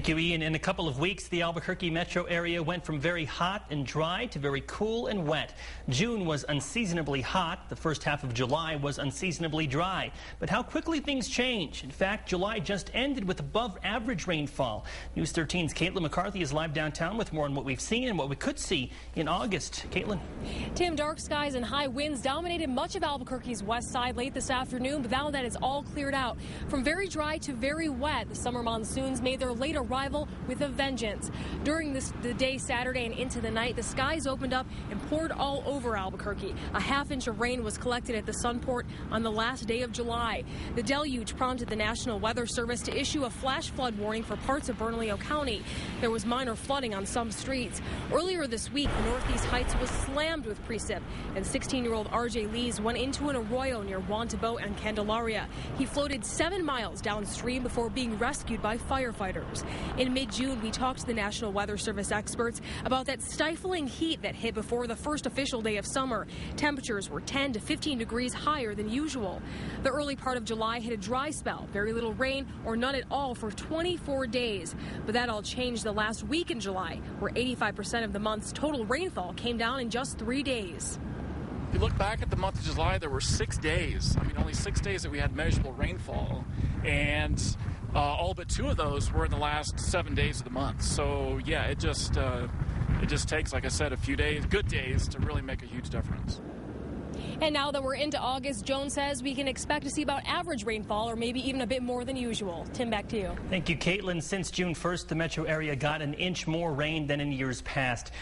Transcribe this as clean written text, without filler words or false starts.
Thank you, Ian. In a couple of weeks, the Albuquerque metro area went from very hot and dry to very cool and wet. June was unseasonably hot. The first half of July was unseasonably dry. But how quickly things change. In fact, July just ended with above average rainfall. News 13's Caitlin McCarthy is live downtown with more on what we've seen and what we could see in August. Caitlin. Tim, dark skies and high winds dominated much of Albuquerque's west side late this afternoon, but now that it's all cleared out. From very dry to very wet, the summer monsoons made their late arrival with a vengeance. During the day Saturday and into the night, the skies opened up and poured all over Albuquerque. A half-inch of rain was collected at the Sunport on the last day of July. The deluge prompted the National Weather Service to issue a flash flood warning for parts of Bernalillo County. There was minor flooding on some streets. Earlier this week, Northeast Heights was slammed with precip, and 16-year-old R.J. Lees went into an arroyo near Wantabo and Candelaria. He floated 7 miles downstream before being rescued by firefighters. In mid-June, we talked to the National Weather Service experts about that stifling heat that hit before the first official day of summer. Temperatures were 10 to 15 degrees higher than usual. The early part of July hit a dry spell, very little rain or none at all for 24 days. But that all changed the last week in July, where 85% of the month's total rainfall came down in just 3 days. If you look back at the month of July, there were 6 days. Only 6 days that we had measurable rainfall, and all but 2 of those were in the last 7 days of the month. So yeah, it just takes, like I said, a few days, good days, to really make a huge difference. And now that we're into August, Jones says we can expect to see about average rainfall or maybe even a bit more than usual. Tim, back to you. Thank you, Caitlin. Since June 1st, the metro area got an inch more rain than in years past.